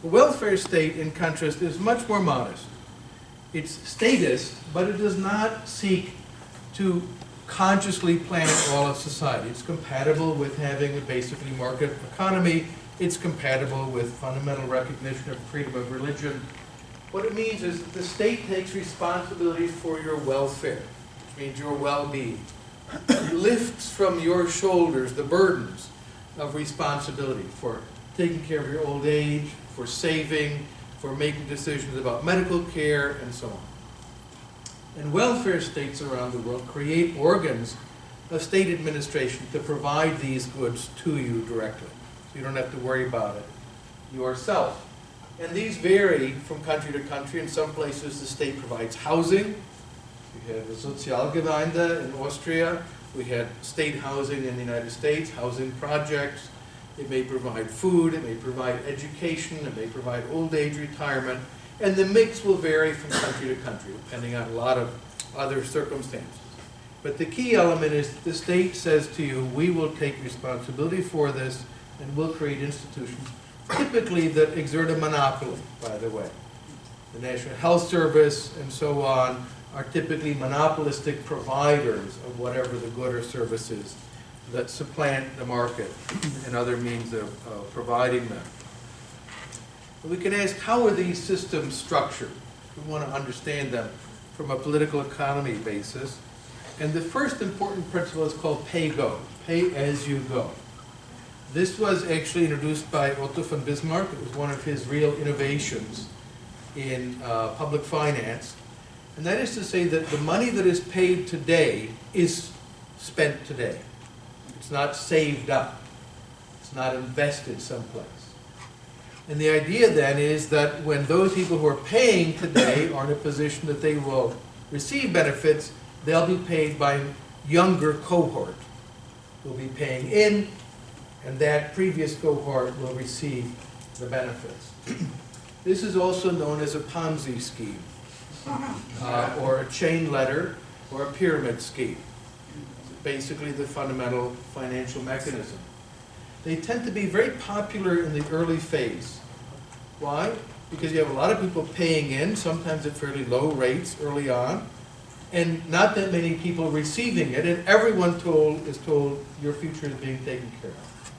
The welfare state, in contrast, is much more modest. It's statist, but it does not seek to consciously plan all of society. It's compatible with having a basically market economy. It's compatible with fundamental recognition of freedom of religion. What it means is that the state takes responsibility for your welfare, which means your well-being. It lifts from your shoulders the burdens of responsibility for taking care of your old age, for saving, for making decisions about medical care, and so on. And welfare states around the world create organs of state administration to provide these goods to you directly. So you don't have to worry about it yourself. And these vary from country to country. In some places the state provides housing. We have the Sozialgemeinde in Austria. We had state housing in the United States, housing projects. It may provide food, it may provide education, it may provide old age retirement, and the mix will vary from country to country, depending on a lot of other circumstances. But the key element is the state says to you, we will take responsibility for this, and we'll create institutions, typically that exert a monopoly, by the way. The National Health Service and so on are typically monopolistic providers of whatever the good or service is that supplant the market and other means of providing them. We can ask, how are these systems structured? We want to understand them from a political economy basis. And the first important principle is called pay-go, pay as you go. This was actually introduced by Otto von Bismarck. It was one of his real innovations in public finance. And that is to say that the money that is paid today is spent today. It's not saved up. It's not invested someplace. And the idea then is that when those people who are paying today are in a position that they will receive benefits, they'll be paid by a younger cohort who will be paying in, and that previous cohort will receive the benefits. This is also known as a Ponzi scheme, or a chain letter, or a pyramid scheme. Basically the fundamental financial mechanism. They tend to be very popular in the early phase. Why? Because you have a lot of people paying in, sometimes at fairly low rates early on, and not that many people receiving it, and everyone is told your future is being taken care of.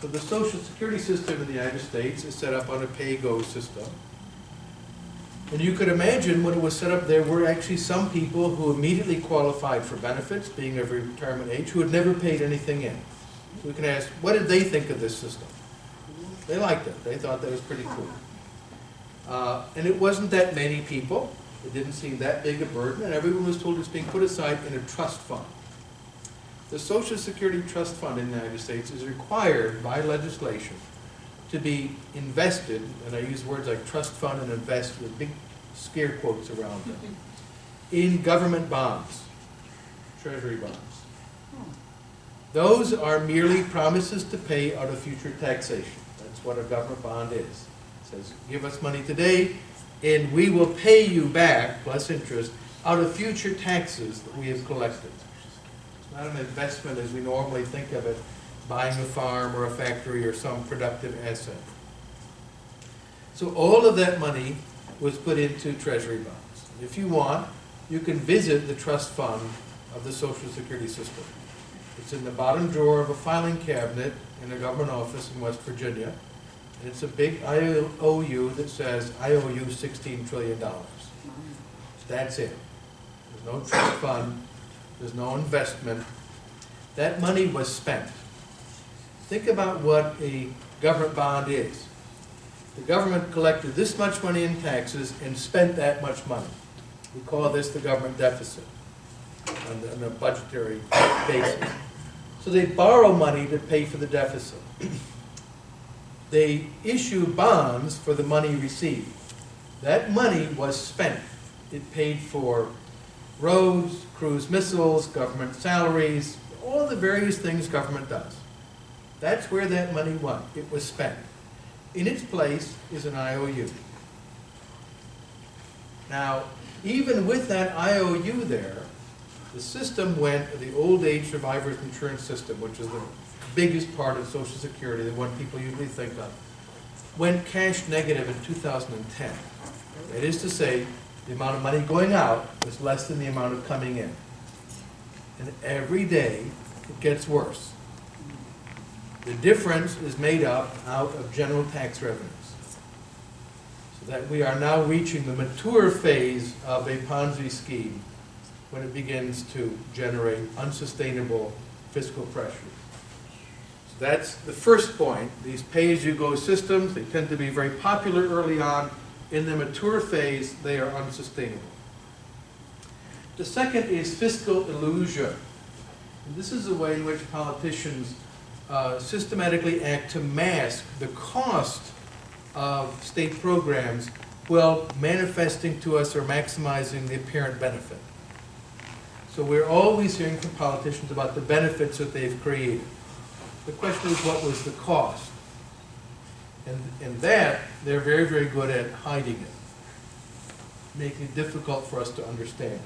So the Social Security system in the United States is set up on a pay-go system. And you could imagine when it was set up, there were actually some people who immediately qualified for benefits, being of retirement age, who had never paid anything in. So we can ask, what did they think of this system? They liked it. They thought that was pretty cool. And it wasn't that many people. It didn't seem that big a burden, and everyone was told it's being put aside in a trust fund. The Social Security Trust Fund in the United States is required by legislation to be invested, and I use words like trust fund and invest with big scare quotes around them, in government bonds, treasury bonds. Those are merely promises to pay out of future taxation. That's what a government bond is. It says, give us money today, and we will pay you back, plus interest, out of future taxes that we have collected. It's not an investment as we normally think of it, buying a farm or a factory or some productive asset. So all of that money was put into treasury bonds. If you want, you can visit the trust fund of the Social Security system. It's in the bottom drawer of a filing cabinet in a government office in West Virginia. And it's a big IOU that says, I owe you $16 trillion. That's it. There's no trust fund. There's no investment. That money was spent. Think about what a government bond is. The government collected this much money in taxes and spent that much money. We call this the government deficit on a budgetary basis. So they borrow money to pay for the deficit. They issue bonds for the money received. That money was spent. It paid for roads, cruise missiles, government salaries, all the various things government does. That's where that money went. It was spent. In its place is an IOU. Now, even with that IOU there, the system went, the old age survivors insurance system, which is the biggest part of Social Security, the one people usually think of. went cash negative in 2010. That is to say, the amount of money going out was less than the amount of coming in. And every day, it gets worse. The difference is made up out of general tax revenues. So that we are now reaching the mature phase of a Ponzi scheme when it begins to generate unsustainable fiscal pressure. So that's the first point. These pay-as-you-go systems, they tend to be very popular early on. In the mature phase, they are unsustainable. The second is fiscal illusion. And this is a way in which politicians systematically act to mask the cost of state programs while manifesting to us or maximizing the apparent benefit. So we're always hearing from politicians about the benefits that they've created. The question is, what was the cost? And that, they're very, very good at hiding it, making it difficult for us to understand.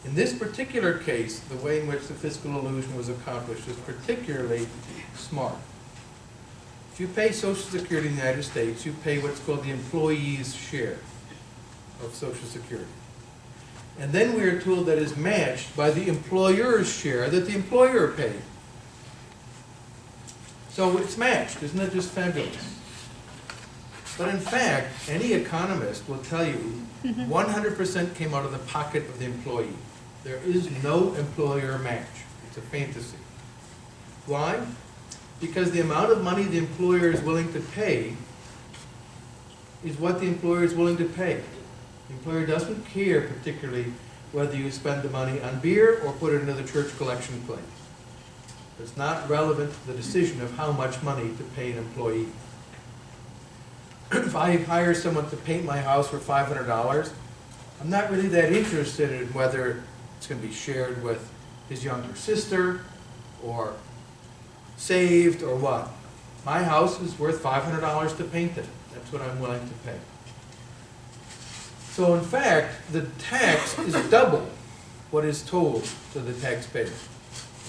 In this particular case, the way in which the fiscal illusion was accomplished is particularly smart. If you pay Social Security in the United States, you pay what's called the employee's share of Social Security. And then we are told that is matched by the employer's share that the employer paid. So it's matched. Isn't that just fabulous? But in fact, any economist will tell you 100% came out of the pocket of the employee. There is no employer match. It's a fantasy. Why? Because the amount of money the employer is willing to pay is what the employer is willing to pay. The employer doesn't care particularly whether you spend the money on beer or put it into the church collection plate. It's not relevant to the decision of how much money to pay an employee. If I hire someone to paint my house for $500, I'm not really that interested in whether it's going to be shared with his younger sister or saved or what. My house is worth $500 to paint it. That's what I'm willing to pay. So in fact, the tax is double what is told to the taxpayer.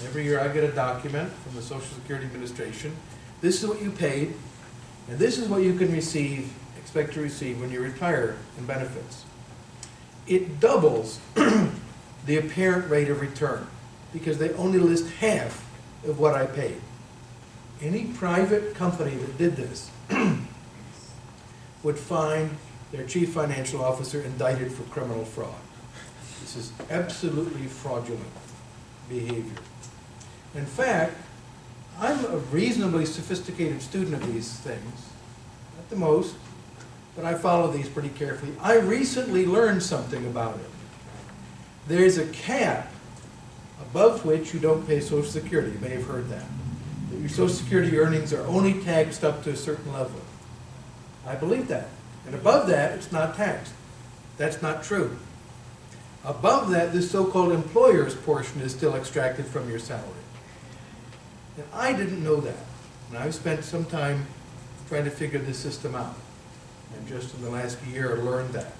Every year I get a document from the Social Security Administration. This is what you paid, and this is what you can receive, expect to receive when you retire in benefits. It doubles the apparent rate of return because they only list half of what I paid. Any private company that did this would find their chief financial officer indicted for criminal fraud. This is absolutely fraudulent behavior. In fact, I'm a reasonably sophisticated student of these things, not the most, but I follow these pretty carefully. I recently learned something about it. There's a cap above which you don't pay Social Security. You may have heard that. That your Social Security earnings are only taxed up to a certain level. I believe that. And above that, it's not taxed. That's not true. Above that, this so-called employer's portion is still extracted from your salary. And I didn't know that. And I've spent some time trying to figure this system out. And just in the last year, I learned that.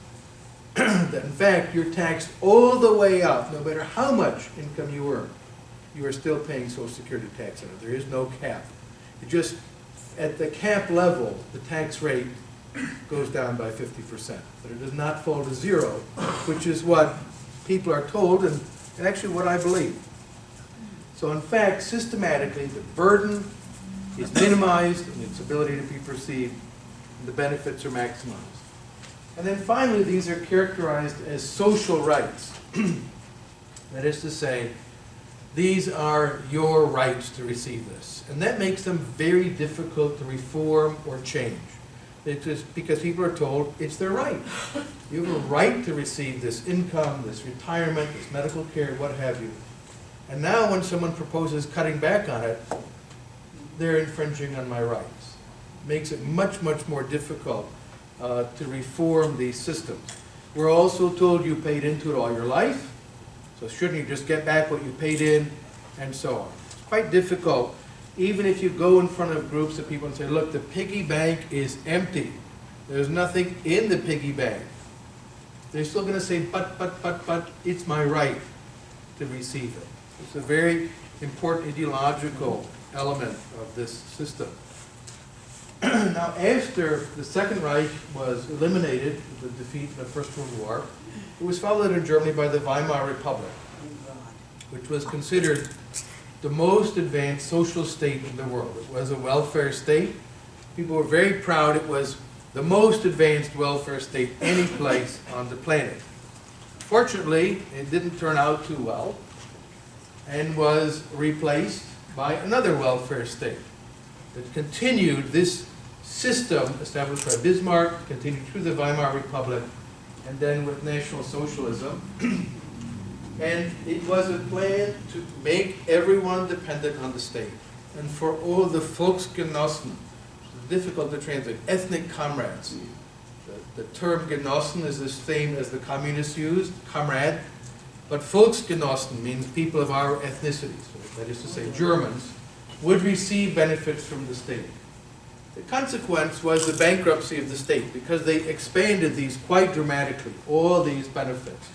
That in fact, you're taxed all the way up, no matter how much income you earn. You are still paying Social Security tax on it. There is no cap. It just, at the cap level, the tax rate goes down by 50%. But it does not fall to zero, which is what people are told and actually what I believe. So in fact, systematically, the burden is minimized and its ability to be perceived, and the benefits are maximized. And then finally, these are characterized as social rights. That is to say, these are your rights to receive this. And that makes them very difficult to reform or change. It's just because people are told it's their right. You have a right to receive this income, this retirement, this medical care, what have you. And now when someone proposes cutting back on it, they're infringing on my rights. It makes it much, much more difficult to reform these systems. We're also told you paid into it all your life, so shouldn't you just get back what you paid in, and so on. It's quite difficult, even if you go in front of groups of people and say, look, the piggy bank is empty. There's nothing in the piggy bank. They're still going to say, but, it's my right to receive it. It's a very important ideological element of this system. Now, after the Second Reich was eliminated, the defeat in the First World War, it was followed in Germany by the Weimar Republic, which was considered the most advanced social state in the world. It was a welfare state. People were very proud it was the most advanced welfare state any place on the planet. Fortunately, it didn't turn out too well and was replaced by another welfare state that continued this system established by Bismarck, continued through the Weimar Republic, and then with National Socialism. And it was a plan to make everyone dependent on the state. And for all the Volksgenossen, it's difficult to translate, ethnic comrades. The term Genossen is the same as the communists used, comrade. But Volksgenossen means people of our ethnicity, so that is to say Germans, would receive benefits from the state. The consequence was the bankruptcy of the state because they expanded these quite dramatically, all these benefits.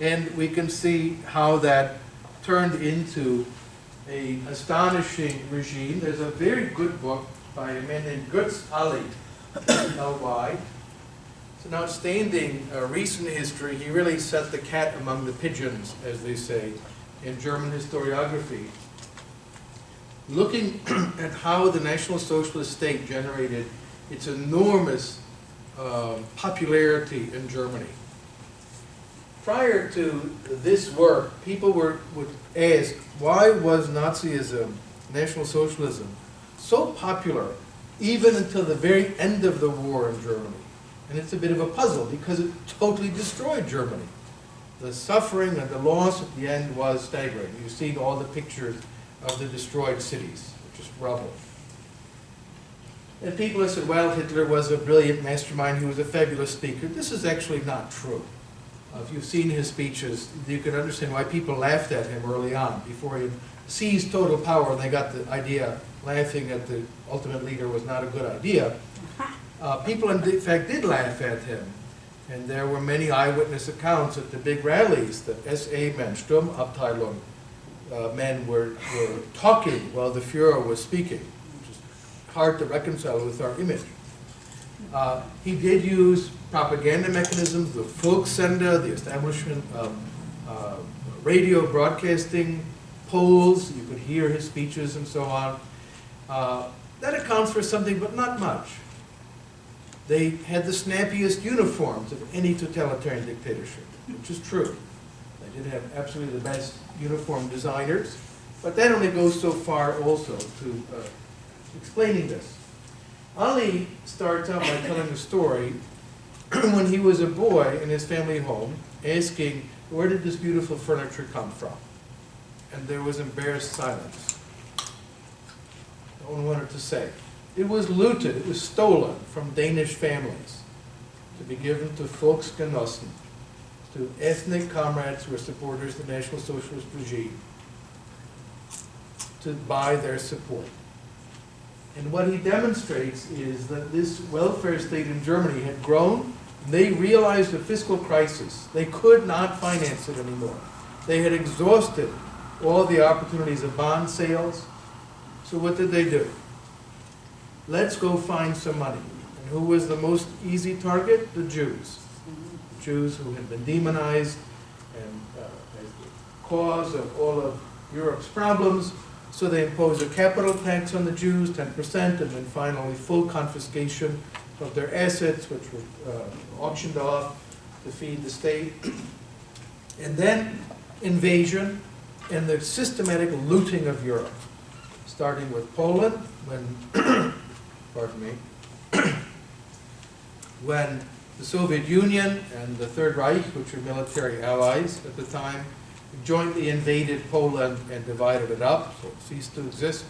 And we can see how that turned into an astonishing regime. There's a very good book by a man named Götz Ali, L-Y. It's an outstanding recent history. He really set the cat among the pigeons, as they say, in German historiography. Looking at how the National Socialist state generated its enormous popularity in Germany. Prior to this work, people would ask, why was Nazism, National Socialism, so popular even until the very end of the war in Germany? And it's a bit of a puzzle because it totally destroyed Germany. The suffering and the loss at the end was staggering. You've seen all the pictures of the destroyed cities, just rubble. And people have said, well, Hitler was a brilliant mastermind, he was a fabulous speaker. This is actually not true. If you've seen his speeches, you can understand why people laughed at him early on, before he seized total power and they got the idea laughing at the ultimate leader was not a good idea. People in fact did laugh at him. And there were many eyewitness accounts at the big rallies that SA men, Sturmabteilung, men were talking while the Führer was speaking, which is hard to reconcile with our image. He did use propaganda mechanisms, the Volkssender, the establishment of radio broadcasting poles. You could hear his speeches and so on. That accounts for something, but not much. They had the snappiest uniforms of any totalitarian dictatorship, which is true. They did have absolutely the best uniform designers, but that only goes so far also to explaining this. Ali starts out by telling a story when he was a boy in his family home, asking, where did this beautiful furniture come from? And there was embarrassed silence. No one wanted to say. It was looted, it was stolen from Danish families to be given to Volksgenossen, to ethnic comrades who were supporters of the National Socialist regime, to buy their support. And what he demonstrates is that this welfare state in Germany had grown. They realized the fiscal crisis. They could not finance it anymore. They had exhausted all the opportunities of bond sales. So what did they do? Let's go find some money. And who was the most easy target? The Jews. The Jews who had been demonized and as the cause of all of Europe's problems. So they imposed a capital tax on the Jews, 10%, and then finally full confiscation of their assets, which were auctioned off to feed the state. And then invasion and the systematic looting of Europe, starting with Poland, when, pardon me, when the Soviet Union and the Third Reich, which were military allies at the time, jointly invaded Poland and divided it up, so it ceased to exist.